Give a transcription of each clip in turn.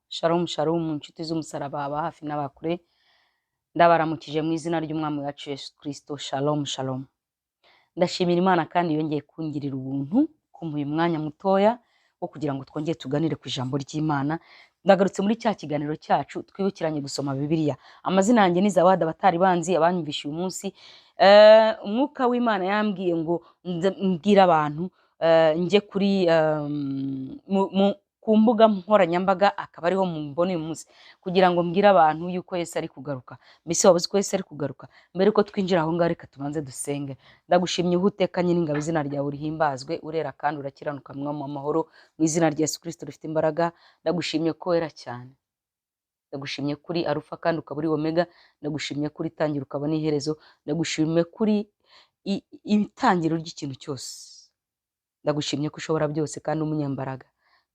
Shalom shalom inshuti z'umusaraba aba hafi n'abakure, ndabaramukije mu izina ry'umwami wacu Yesu Kristo. Shalom shalom. Ndashimira Imana kandi yongeye kungirira ubuntu kumpa uyu mwanya mutoya wo kugira ngo twongere tuganire ku ijambo ry'Imana. Ndagarutse muri cya kiganiro cyacu twibukiranye gusoma Bibiliya. Amazina yanjye ni Zawadi, abatari banzi abanyumvishe uyu munsi. Umwuka w'Imana yambwiye ngo mbwira abantu njye kuri ku mbuga nkoranyambaga, akaba ariho mumbona uyu munsi, kugira ngo mbwire abantu yuko Yesu ari kugaruka. Mbese wabuze ko Yesu ari kugaruka? Mbere ko twinjira aho ngaho, reka tubanze dusenge. Ndagushimye uhutekanye n'ingabo, izina ryawe rihimbazwe, urera kandi urakiranuka mwami amahoro, mu izina rya Yesu Kristo rifite imbaraga. Ndagushimye ko wera cyane, ndagushimye kuri Arufa kandi ukaba uri Omega, ndagushimye kuri itangira ukaba n'iherezo, ndagushimye kuri itangiro ry'ikintu cyose, ndagushimye ko ushobora byose kandi umunyembaraga.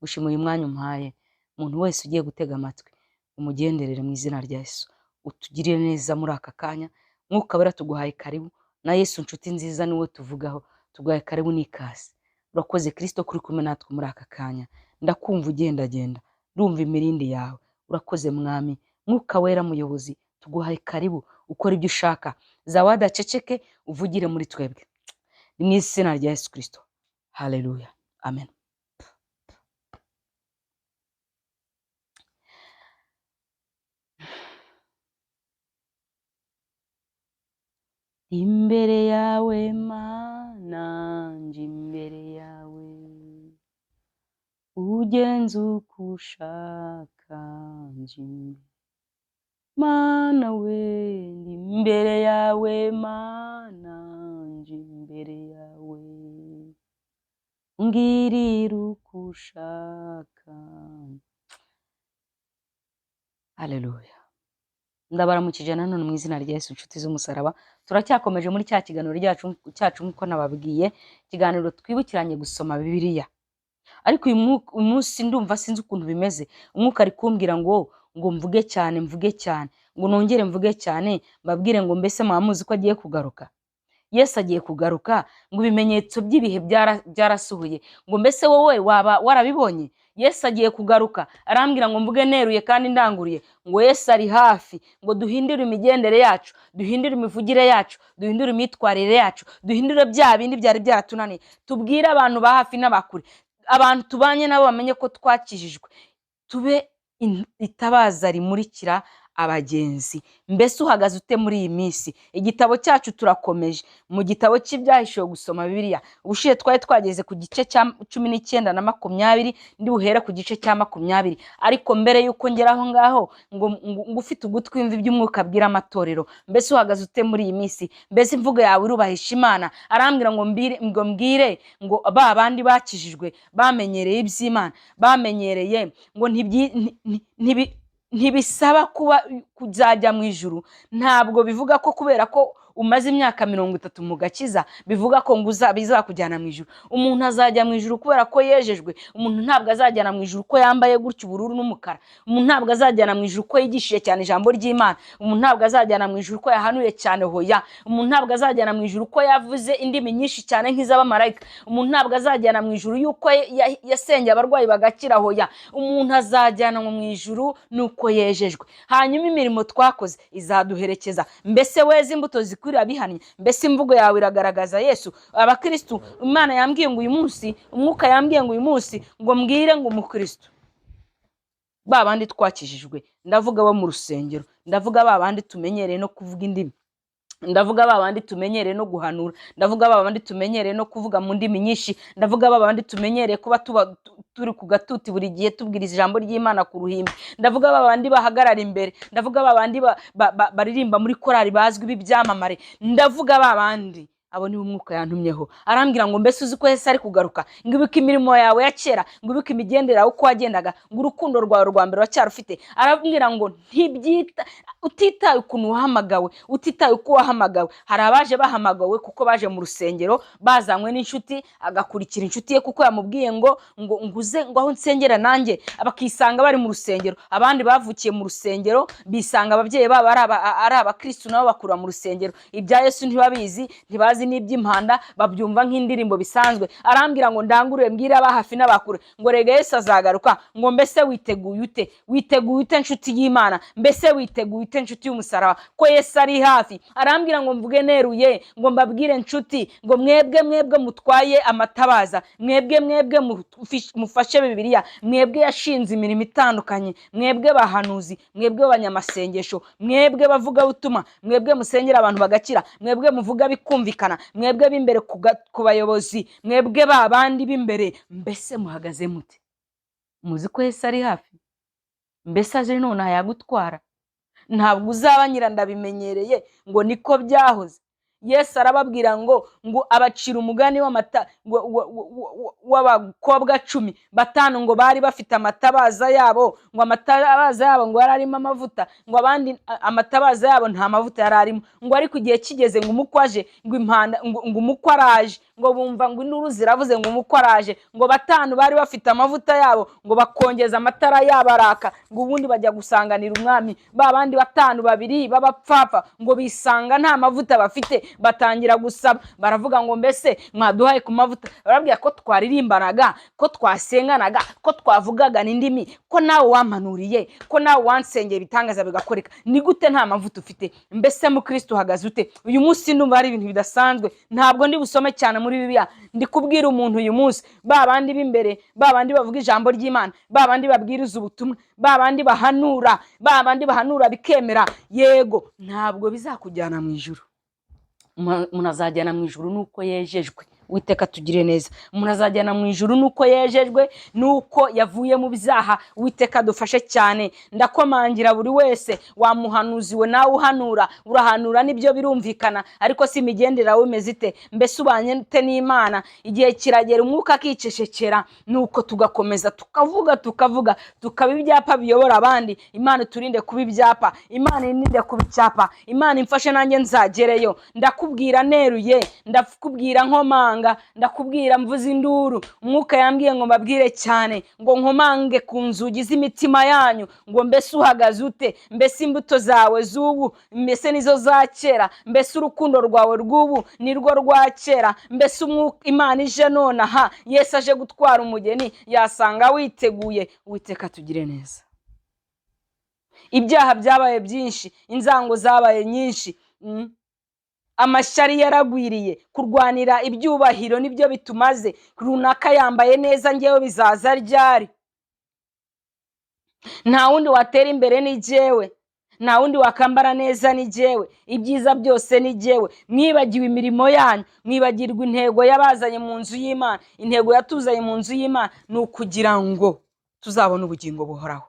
Gushima uyu mwanya umpaye, umuntu wese ugiye gutega amatwi umugenderere mu izina rya Yesu, utugirire neza muri aka kanya. Mwuka wera tuguhaye karibu, na Yesu nshuti nziza niwe tuvugaho, tuguhaye karibu n'ikaze. Urakoze Kristo kuri kumwe natwe muri aka kanya, ndakumva ugendagenda, ndumva imirindi yawe. Urakoze mwami, Mwuka wera muyobozi, tuguhaye karibu, ukora ibyo ushaka. Zawadi aceceke, uvugire muri twebwe, ni mu izina rya Yesu Kristo. Haleluya, amen. Imbere yawe Mana, nje imbere yawe, ugenza uko ushaka, nje imbere. Mana we, ndi imbere yawe Mana, nje imbere yawe, ngirira uko ushaka. Haleluya. Ndabaramukije nanone mu izina rya Yesu, inshuti z'umusaraba. Turacyakomeje muri cya kiganiro cyacu nk'uko nababwiye, ikiganiro twibukiranye gusoma Bibiliya. Ariko uyu munsi ndumva sinzi ukuntu bimeze, umwuka ari kumbwira ngo mvuge cyane, ngo nongere mvuge cyane, mbabwire ngo mbese mwamuzi ko agiye kugaruka. Yesu agiye kugaruka, ngo ibimenyetso by'ibihe byarasuhuye. Ngo mbese wowe waba warabibonye? Yesu agiye kugaruka, arambwira ngo mvuge neruye kandi ndanguriye ngo Yesu ari hafi, ngo duhindure imigendere yacu, duhindure imivugire yacu, duhindure imyitwarire yacu, duhindure bya bindi byari byaratunaniye. Tubwire abantu ba hafi n'abakure, abantu tubanye nabo bamenye ko twakijijwe, tube itabaza rimurikira abagenzi. Mbese uhagaze ute muri iyi minsi? Igitabo cyacu turakomeje mu gitabo cy'ibyahishuwe gusoma Bibiliya. Ubushiye twari twageze ku gice cya 19 na 20, ndi buhere ku gice cya 20. Ariko mbere yuko ngera aho ngaho, ngo ufite ugutwi wumva iby'umwuka abwira amatorero. Mbese uhagaze ute muri iyi minsi? Mbese imvugo yawe irubahisha Imana? Arambwira ngo mbwire ngo ba bandi bakijijwe, bamenyereye iby'Imana, bamenyereye ngo ntibisaba kuzajya mu ijuru. Ntabwo bivuga ko kubera ko umaze imyaka 30 mu gakiza bivuga ko ngo bizakujyana mu ijuru. Umuntu azajya mu ijuru kubera ko yejejwe. Umuntu ntabwo azajyana mu ijuru ko yambaye gutyo ubururu n'umukara. Umuntu ntabwo azajyana mu ijuru ko yigishije cyane ijambo ry'Imana. Umuntu ntabwo azajyana mu ijuru ko yahanuye cyane, hoya. Umuntu ntabwo azajyana mu ijuru ko yavuze indimi nyinshi cyane nk'iz'abamarayika. Umuntu ntabwo azajyana mu ijuru yuko yasengeye abarwayi bagakira, hoya. Umuntu azajyana mu ijuru nuko yejejwe. Hanyuma imirimo twakoze izaduherekeza. Mbese weze imbuto zikwiriye abihannye? Mbese imvugo yawe iragaragaza Yesu? Abakristo, Imana yambwiye ngo uyu munsi, umwuka yambwiye ngo uyu munsi ngo mbwire ngo umukristo, ba bandi twakijijwe, ndavuga bo mu rusengero, ndavuga ba bandi tumenyereye no kuvuga indimi, ndavuga ba bandi tumenyereye no guhanura, ndavuga ba bandi tumenyereye no kuvuga mu ndimi nyinshi, ndavuga ba bandi tumenyereye kuba turi ku gatuti buri gihe tubwiriza ijambo ry'Imana ku ruhimbi, ndavuga ba bandi bahagarara imbere, ndavuga ba bandi baririmba muri korali bazwi b'ibyamamare, ndavuga ba bandi. Abo ni umwuka yantumyeho. Arambwira ngo mbese uzi ko Yesu ari kugaruka? Ngo ibuka imirimo yawe ya kera, ngo ibuka imigendera uko wagendaga, ngo urukundo rwawe rwa mbere wacyarufite. Arambwira ngo utitaye ukuntu wahamagawe, utitaye uko wahamagawe. Hari abaje bahamagawe kuko baje mu rusengero, bazanywe n'inshuti, agakurikira inshuti ye kuko yamubwiye ngo nguze ngo aho nsengera nanjye, abakisanga bari mu rusengero. Abandi bavukiye mu rusengero, bisanga ababyeyi babo ari abakristo nabo bakura mu rusengero. Ibya Yesu ntibabizi, ntibazi n'iby'impanda babyumva nk'indirimbo bisanzwe. Arambwira ngo ndangurure mbwire abahafi n'abakure ngo rega Yesu azagaruka. Ngo mbese witeguye ute? Witeguye ute nshuti y'Imana? Mbese witeguye ute nshuti y'umusaraba ko Yesu ari hafi? Arambwira ngo mvuge neruye ngo mbabwire nshuti ngo mwebwe mutwaye amatabaza, mwebwe mufashe Bibiliya, mwebwe yashinze imirimo itandukanye, mwebwe bahanuzi, mwebwe abanyamasengesho, mwebwe bavuga butuma, mwebwe musengera abantu bagakira, mwebwe muvuga bikumvikana, mwebwe b'imbere ku bayobozi, mwebwe babandi b'imbere, mbese muhagaze mute? Muzi ko Yesu ari hafi? Mbese aje none yagutwara? Ntabwo uzaba ndabimenyereye ngo niko byahoze. Yesu arababwira ngo abacira umugani w'abakobwa 10, 5 ngo bari bafite amatabaza yabo, ngo amatabaza yabo ngo yararimo amavuta, ngo abandi amatabaza yabo nta mavuta yararimo, ngo ariko igihe kigeze ngo umukwaje, ngo impanda, ngo umukwaraje, ngo bumva ngo induru ziravuze ngo umukwaraje, ngo 5 bari bafite amavuta yabo, ngo bakongeza amatara yabaraka, ngo ubundi bajya gusanganira umwami. Babandi 5 babiri babapfapfa ngo bisanga nta mavuta bafite, batangira gusaba, baravuga ngo mbese mwaduhaye ku mavuta. Barabwira ko twaririmbanaga, ko twasenganaga, ko twavugaga n'indimi, ko nawe wampanuriye, ko nawe wansengeye bitangaza bigakoreka, ni gute nta mavuta ufite? Mbese mu Kristo uhagaze ute? Uyu munsi ndumva ari ibintu bidasanzwe. Ntabwo ndi busome cyane muri Bibiliya, ndi kubwira umuntu uyu munsi, babandi b'imbere, babandi bavuga ijambo ry'Imana, babandi babwiriza ubutumwa, babandi bahanura bikemera, yego ntabwo bizakujyana mu ijuru. Umuntu azajyana mu ijuru nuko yejejwe. Uwiteka tugire neza. Umuntu azajyana mu ijuru nuko yejejwe, nuko yavuye mu byaha. Uwiteka dufashe cyane. Ndakomangira buri wese, wamuhanuziwe nawe uhanura, urahanura nibyo birumvikana, ariko si imigendera wemeze ite? Mbese ubanye ute n'Imana? Igihe kiragera umwuka akicecekera, nuko tugakomeza tukavuga tukaba ibyapa biyobora abandi. Imana turinde kuba ibyapa, Imana ininde kuba icyapa, Imana imfashe nanjye nzagereyo. Ndakubwira neruye, ndakubwira nkomanga, ndakubwira mvuze induru. Umwuka yambwiye ngo mbabwire cyane ngo nkomange ku nzugi z'imitima yanyu, ngo mbese uhagaze ute? Mbese imbuto zawe z'ubu mbese nizo za kera? Mbese urukundo rwawe rw'ubu nirwo rwa kera? Mbese Imana ije none aha, Yesu aje gutwara umugeni, yasanga witeguye? Uwiteka tugire neza. Ibyaha byabaye byinshi, inzango zabaye nyinshi, amashyari yaragwiriye, kurwanira ibyubahiro nibyo bitumaze. Runaka yambaye neza, ngewe bizaza ryari? Nta wundi watera imbere ni jewe, nta wundi wakambara neza ni jewe, ibyiza byose ni jewe. Mwibagiwe imirimo yanyu, mwibagirwa intego yabazanye mu nzu y'Imana. Intego yatuzanye mu nzu y'Imana ni ukugira ngo tuzabone ubugingo buhoraho.